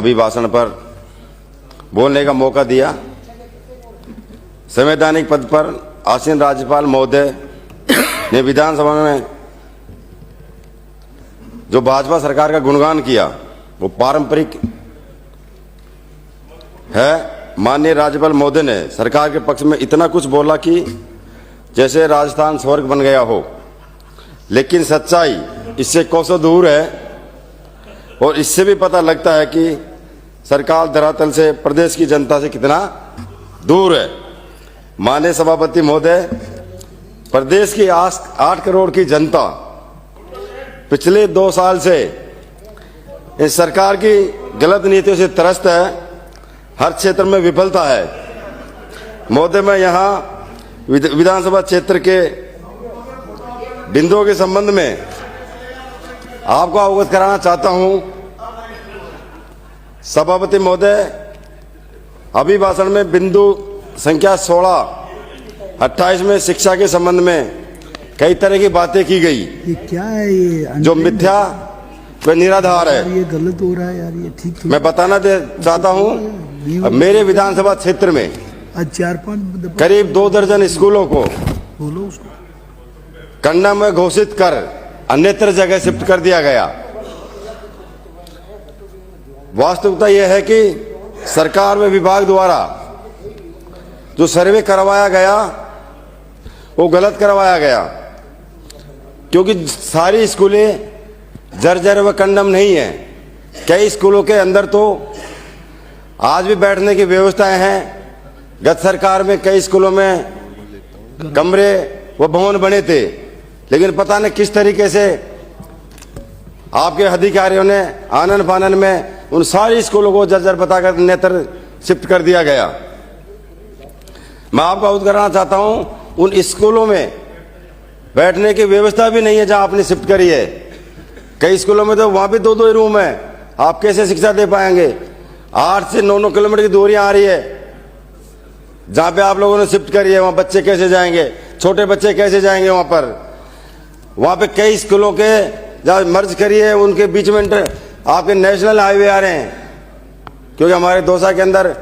अभिभाषण पर बोलने का मौका दिया। संवैधानिक पद पर आसीन राज्यपाल महोदय ने विधानसभा में जो भाजपा सरकार का गुणगान किया वो पारंपरिक है। माननीय राज्यपाल महोदय ने सरकार के पक्ष में इतना कुछ बोला कि जैसे राजस्थान स्वर्ग बन गया हो, लेकिन सच्चाई इससे कोसों दूर है। और इससे भी पता लगता है कि सरकार धरातल से प्रदेश की जनता से कितना दूर है। माननीय सभापति महोदय, प्रदेश की 8 करोड़ की जनता पिछले 2 साल से इस सरकार की गलत नीतियों से त्रस्त है, हर क्षेत्र में विफलता है। महोदय, मैं यहाँ विधानसभा क्षेत्र के बिंदुओं के संबंध में आपको अवगत कराना चाहता हूं। सभापति महोदय, अभिभाषण में बिंदु संख्या 16-28 में शिक्षा के संबंध में कई तरह की बातें की गई। ये क्या है? ये जो मिथ्या व निराधार है। ये गलत हो रहा है यार, ये ठीक मैं बताना चाहता हूं, मेरे विधानसभा क्षेत्र में 4-5 करीब 2 दर्जन स्कूलों को बोलो उसको कंडम में घोषित कर अन्यत्र जगह शिफ्ट कर दिया गया। वास्तविकता यह है कि सरकार व विभाग द्वारा जो सर्वे करवाया गया वो गलत करवाया गया, क्योंकि सारी स्कूलें जर्जर व कंडम नहीं है। कई स्कूलों के अंदर तो आज भी बैठने की व्यवस्थाएं हैं। गत सरकार में कई स्कूलों में कमरे व भवन बने थे, लेकिन पता नहीं किस तरीके से आपके अधिकारियों ने आनन फानन में उन सारी स्कूलों को जर्जर बताकर नेत्र शिफ्ट कर दिया गया। मैं आपको अवगत कराना चाहता हूं, उन स्कूलों में बैठने की व्यवस्था भी नहीं है जहां आपने शिफ्ट करी है। कई स्कूलों में तो वहां भी 2-2 ही रूम है। आप कैसे शिक्षा दे पाएंगे? 8 से 9 किलोमीटर की दूरियां आ रही है जहां पे आप लोगों ने शिफ्ट करी है। वहां बच्चे कैसे जाएंगे? छोटे बच्चे कैसे जाएंगे वहां पर? वहां पे कई स्कूलों के जहां मर्ज करी है उनके बीच में आपके नेशनल हाईवे आ रहे हैं, क्योंकि हमारे दौसा के अंदर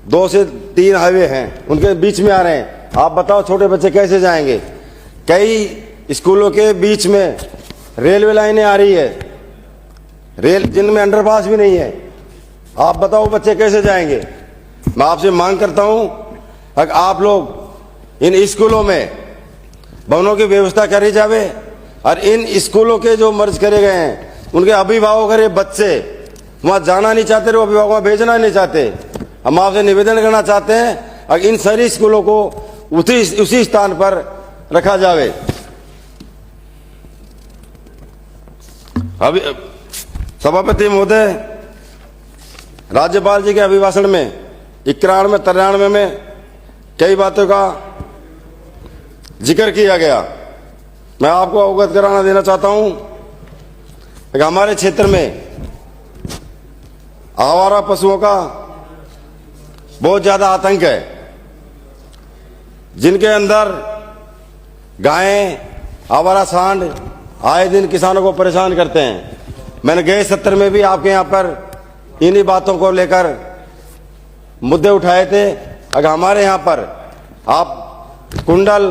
2 से 3 हाईवे हैं, उनके बीच में आ रहे हैं। आप बताओ छोटे बच्चे कैसे जाएंगे? कई स्कूलों के बीच में रेलवे लाइनें आ रही है, जिनमें अंडरपास भी नहीं है। आप बताओ बच्चे कैसे जाएंगे? मैं आपसे मांग करता हूं, अगर आप लोग इन स्कूलों में भवनों की व्यवस्था करी जावे और इन स्कूलों के जो मर्ज करे गए हैं उनके अभिभावक अरे बच्चे वहां जाना नहीं चाहते, वो अभिभावक वहां भेजना नहीं चाहते। हम आपसे निवेदन करना चाहते हैं अगर इन सारी स्कूलों को उसी स्थान पर रखा जावे। अभी सभापति महोदय, राज्यपाल जी के अभिभाषण में 91-93 में कई बातों का जिक्र किया गया। मैं आपको अवगत कराना देना चाहता हूं कि हमारे क्षेत्र में आवारा पशुओं का बहुत ज्यादा आतंक है, जिनके अंदर गायें, आवारा सांड आए दिन किसानों को परेशान करते हैं। मैंने गए सत्र में भी आपके यहाँ पर इन्हीं बातों को लेकर मुद्दे उठाए थे। अगर हमारे यहाँ पर आप कुंडल,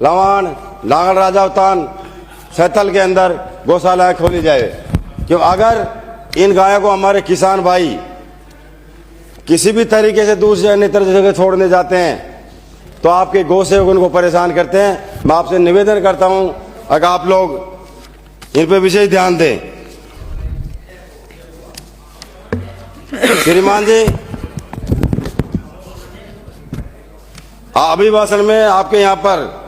लवाण, नागल राजावतान, सैथल के अंदर गौशाला खोली जाए, क्यों अगर इन गायों को हमारे किसान भाई किसी भी तरीके से दूसरे अन्य जगह छोड़ने जाते हैं तो आपके गौ सेवक उनको परेशान करते हैं। मैं आपसे निवेदन करता हूं, अगर आप लोग इन पर विशेष ध्यान दें। श्रीमान जी, अभिभाषण में आपके यहां पर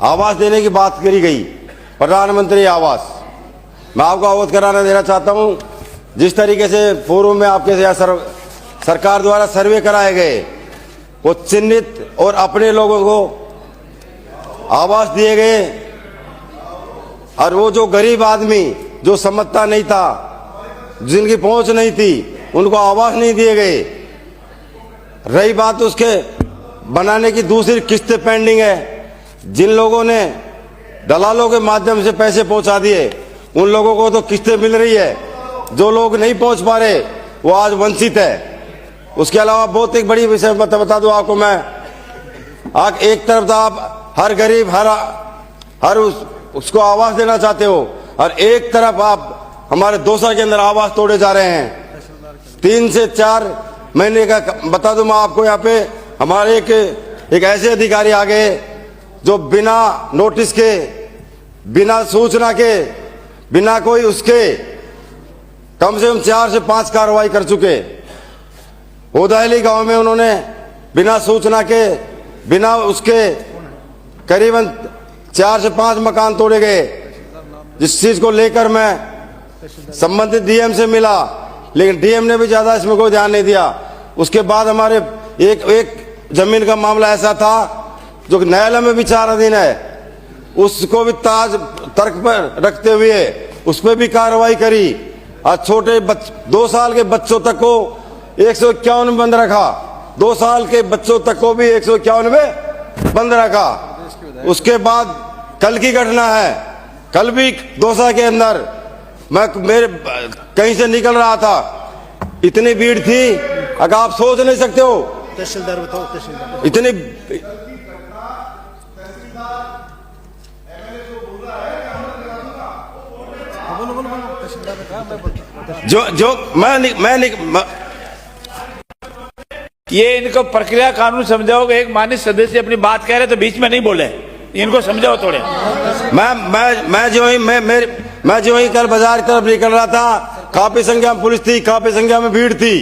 आवास देने की बात करी गई, प्रधानमंत्री आवास। मैं आपको अवगत कराना देना चाहता हूं, जिस तरीके से पूर्व में आपके सरकार द्वारा सर्वे कराए गए, वो चिन्हित और अपने लोगों को आवास दिए गए, और वो जो गरीब आदमी जो समझता नहीं था, जिनकी पहुंच नहीं थी, उनको आवास नहीं दिए गए। रही बात उसके बनाने की, दूसरी किस्तें पेंडिंग है। जिन लोगों ने दलालों के माध्यम से पैसे पहुंचा दिए उन लोगों को तो किस्तें मिल रही है, जो लोग नहीं पहुंच पा रहे वो आज वंचित है। उसके अलावा बहुत एक बड़ी विषय बता दूं आपको मैं, एक तरफ तो आप हर गरीब हर उसको आवास देना चाहते हो, और एक तरफ आप हमारे दौसा के अंदर आवास तोड़े जा रहे हैं। 3 से 4 महीने का बता दूं मैं आपको, यहाँ पे हमारे एक ऐसे अधिकारी आ गए जो बिना नोटिस के, बिना सूचना के, बिना कोई उसके कम से कम 4 से 5 कार्रवाई कर चुके। ओदायली गांव में उन्होंने बिना सूचना के, बिना उसके करीबन 4 से 5 मकान तोड़े गए, जिस चीज को लेकर मैं संबंधित डीएम से मिला, लेकिन डीएम ने भी ज्यादा इसमें कोई ध्यान नहीं दिया। उसके बाद हमारे एक जमीन का मामला ऐसा था जो न्यायालय में विचाराधीन है, उसको भी तर्क पर रखते हुए उस पर भी कार्रवाई करी। आज छोटे 2 साल के बच्चों तक को 151 में बंद रखा, 2 साल के बच्चों तक को भी 151 में बंद रखा। उसके बाद कल की घटना है, कल भी दौसा के अंदर मैं कहीं से निकल रहा था, इतनी भीड़ थी अगर आप सोच नहीं सकते हो। तहसीलदार बताओ, तहसीलदार इतनी जो मैं ये इनको प्रक्रिया कानून समझाओ। एक माननीय सदस्य अपनी बात कह रहे तो बीच में नहीं बोले, इनको समझाओ थोड़े। मैं जो ही कल बाजार की तरफ निकल रहा था, काफी संख्या में पुलिस थी, काफी संख्या में भीड़ थी।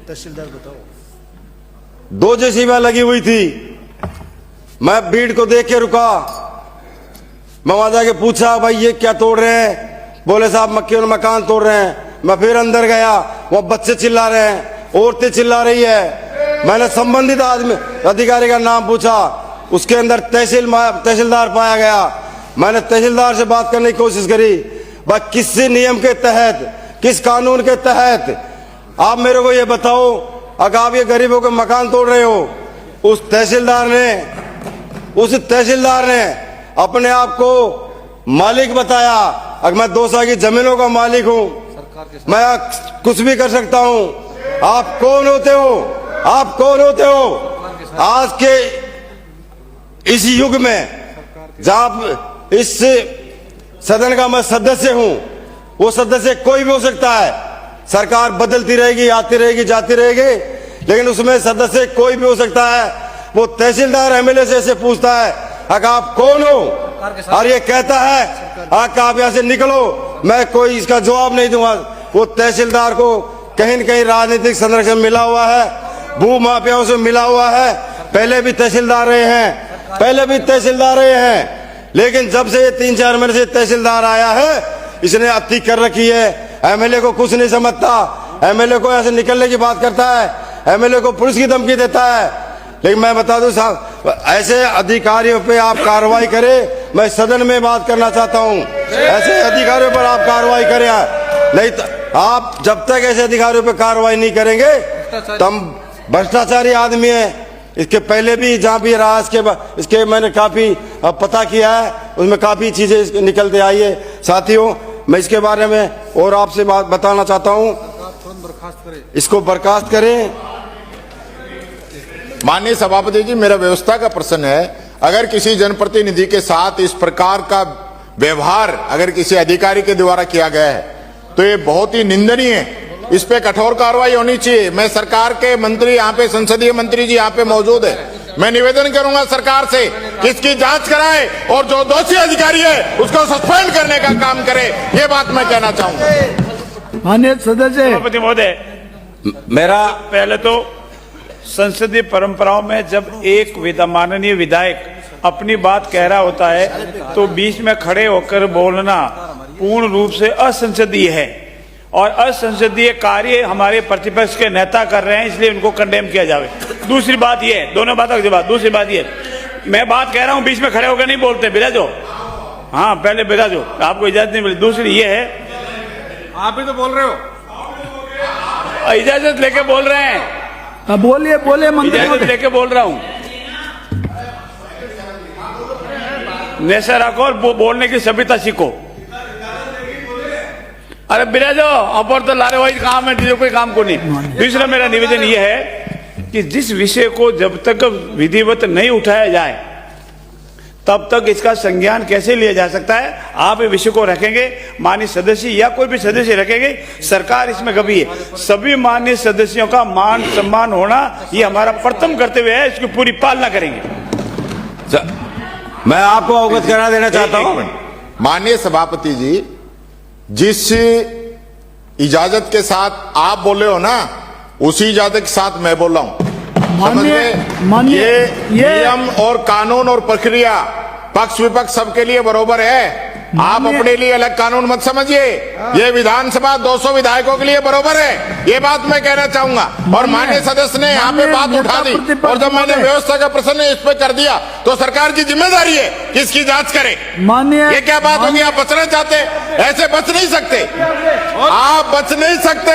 तहसीलदार बताओ। 2 जेसीबी लगी हुई थी। मैं भीड़ को देख के रुका, मैं वहां जाके पूछा भाई ये क्या तोड़ रहे हैं? बोले साहब मक्के और मकान तोड़ रहे हैं। मैं फिर अंदर गया, वो बच्चे चिल्ला रहे हैं, औरतें चिल्ला रही है। मैंने संबंधित अधिकारी का नाम पूछा, उसके अंदर तहसीलदार पाया गया। मैंने तहसीलदार से बात करने की कोशिश करी, भाई किस नियम के तहत, किस कानून के तहत आप मेरे को ये बताओ, अगर आप ये गरीबों के मकान तोड़ रहे हो। उस तहसीलदार ने अपने आप को मालिक बताया। अगर मैं दौसा की जमीनों का मालिक हूं, मैं कुछ भी कर सकता हूं। आप कौन होते हो? आप कौन होते हो? आज के इस युग में जहां इस सदन का मैं सदस्य हूं, वो सदस्य कोई भी हो सकता है। सरकार बदलती रहेगी, आती रहेगी, जाती रहेगी, लेकिन उसमें सदस्य कोई भी हो सकता है। वो तहसीलदार एमएलए से ऐसे पूछता है अगर आप कौन हो, और ये कहता है आप यहाँ से निकलो, मैं कोई इसका जवाब नहीं दूंगा। वो तहसीलदार को कहीं न कहीं राजनीतिक संरक्षण मिला हुआ है, भू माफियाओं से मिला हुआ है। पहले भी तहसीलदार रहे हैं, लेकिन जब से ये 3-4 महीने से तहसीलदार आया है, इसने अति कर रखी है। एमएलए को कुछ नहीं समझता, एमएलए को ऐसे निकलने की बात करता है, एमएलए को पुलिस की धमकी देता है। लेकिन मैं बता दूं साहब, ऐसे अधिकारियों पे आप कार्रवाई करें। मैं सदन में बात करना चाहता हूं, ऐसे अधिकारियों पर आप कार्रवाई करें, नहीं तो आप जब तक ऐसे अधिकारियों पे कार्रवाई नहीं करेंगे तब भ्रष्टाचारी आदमी है। इसके पहले भी जहां भी रहा, इसके मैंने काफी पता किया है, उसमें काफी चीजें निकलते आई है। साथियों, मैं इसके बारे में और आपसे बात बताना चाहता हूं, इसको बर्खास्त करें। माननीय सभापति जी, मेरा व्यवस्था का प्रश्न है, अगर किसी जनप्रतिनिधि के साथ इस प्रकार का व्यवहार अगर किसी अधिकारी के द्वारा किया गया है तो ये बहुत ही निंदनीय है। इस पे कठोर कार्रवाई होनी चाहिए। मैं सरकार के मंत्री यहाँ पे, संसदीय मंत्री जी यहाँ पे मौजूद है, मैं निवेदन करूंगा सरकार से कि इसकी जांच कराए और जो दोषी अधिकारी है उसको सस्पेंड करने का काम करे। ये बात मैं कहना चाहूंगा। माननीय सदस्य सभापति महोदय, मेरा पहले तो संसदीय परंपराओं में जब एक माननीय विधायक अपनी बात कह रहा होता है तो बीच में खड़े होकर बोलना पूर्ण रूप से असंसदीय है, और असंसदीय कार्य हमारे प्रतिपक्ष के नेता कर रहे हैं, इसलिए उनको कंडेम किया जावे। दूसरी बात ये, दोनों बातों की बात, दूसरी बात ये, मैं बात कह रहा हूं, बीच में खड़े होकर नहीं बोलते, बिराजो। हाँ, पहले बिराजो, आपको इजाजत नहीं मिली। दूसरी ये है, आप ही तो बोल रहे हो, इजाजत लेके बोल रहे हैं। बोलिए मंत्री, इजाजत लेके बोल रहा हूं। नेशा रखो और बोलने की सभ्यता सीखो। अरे बिना जो अपर तो लारे वही काम है, जो कोई काम को नहीं। दूसरा मेरा निवेदन यह है कि जिस विषय को जब तक विधिवत नहीं उठाया जाए तब तक इसका संज्ञान कैसे लिया जा सकता है। आप इस विषय को रखेंगे, माननीय सदस्य या कोई भी सदस्य रखेंगे, सरकार इसमें गंभीर है। सभी माननीय सदस्यों का मान सम्मान होना ये हमारा प्रथम कर्तव्य है, इसकी पूरी पालना करेंगे। मैं आपको अवगत करा देना चाहता हूं। माननीय सभापति जी, जिस इजाजत के साथ आप बोले हो ना, उसी इजाजत के साथ मैं बोल रहा हूं। समझ में, ये नियम और कानून और प्रक्रिया पक्ष विपक्ष सबके लिए बराबर है। आप अपने लिए अलग कानून मत समझिए, ये विधानसभा 200 विधायकों के लिए बराबर है, ये बात मैं कहना चाहूंगा। और माननीय सदस्य ने यहाँ पे बात उठा दी, और जब मैंने व्यवस्था का प्रश्न इस पे कर दिया तो सरकार की जिम्मेदारी है कि इसकी जांच करे। ये क्या बात होगी? आप बचना चाहते, ऐसे बच नहीं सकते, आप बच नहीं सकते,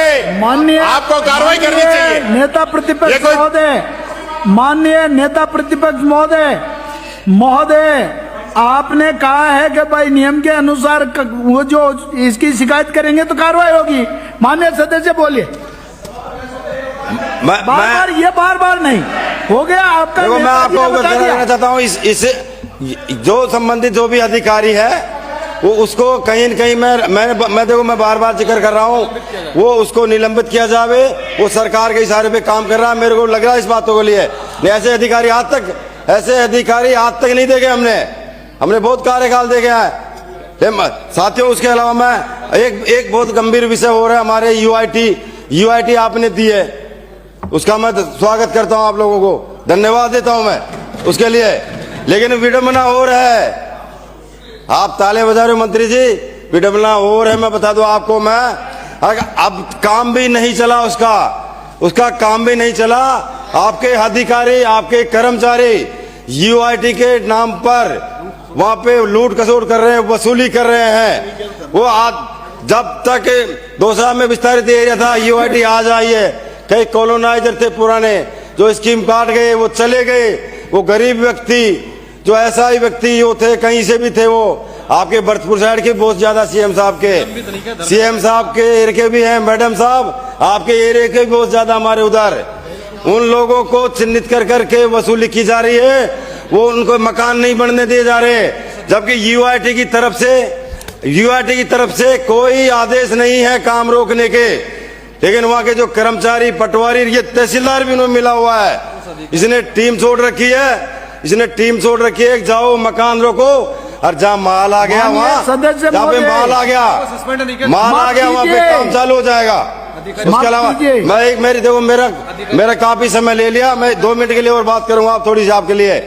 आपको कार्रवाई करनी चाहिए। नेता प्रतिपक्ष महोदय, माननीय नेता प्रतिपक्ष महोदय, आपने कहा है कि भाई नियम के अनुसार वो जो इसकी शिकायत करेंगे तो कार्रवाई होगी। माननीय सदस्य बोलिए। बार बार नहीं हो गया आपका। देखो, मैं आपको अवगत कराना चाहता हूँ, इसे जो संबंधित जो भी अधिकारी है वो उसको कहीं न कहीं मैं देखो, मैं बार बार जिक्र कर रहा हूँ, वो उसको निलंबित किया जावे। वो सरकार के इशारे पे काम कर रहा है, मेरे को लग रहा है इस बातों के लिए। ऐसे अधिकारी आज तक नहीं देखे हमने बहुत कार्यकाल देखे हैं साथियों। उसके अलावा मैं एक बहुत गंभीर विषय हो रहा है, हमारे यूआईटी आपने दी है, उसका मैं स्वागत करता हूं, आप लोगों को धन्यवाद देता हूं मैं उसके लिए। लेकिन विडंबना हो रहा है, आप ताले बजा रहे हो मंत्री जी, विडंबना हो रहा है। मैं बता दूं आपको, अब काम भी नहीं चला, उसका काम भी नहीं चला। आपके अधिकारी, आपके कर्मचारी यूआईटी के नाम पर वहां पे लूट खसोट कर रहे हैं, वसूली कर रहे हैं। वो आज जब तक दौसा में विस्तारित एरिया था, यूआईटी आ जाइए, कई कॉलोनाइजर थे पुराने जो स्कीम काट गए, वो चले गए। वो गरीब व्यक्ति, जो ऐसा ही व्यक्ति जो थे, कहीं से भी थे, वो आपके भरतपुर साइड के बहुत ज्यादा सीएम साहब के एरिया के भी हैं, मैडम साहब आपके एरिया के भी बहुत ज्यादा हमारे उधर। उन लोगों को चिन्हित कर करके वसूली की जा रही है, वो उनको मकान नहीं बनने दिए जा रहे, जबकि यूआईटी की तरफ से कोई आदेश नहीं है काम रोकने के। लेकिन वहां के जो कर्मचारी, पटवारी, ये तहसीलदार भी उन्हें मिला हुआ है, इसने टीम छोड़ रखी है, जाओ मकान रोको, और जहाँ माल आ गया जहाँ पे माल आ गया वहाँ पे काम चालू हो जाएगा। उसके अलावा मैं मेरा काफी समय ले लिया, मैं 2 मिनट के लिए और बात करूंगा आप थोड़ी सी आपके लिए।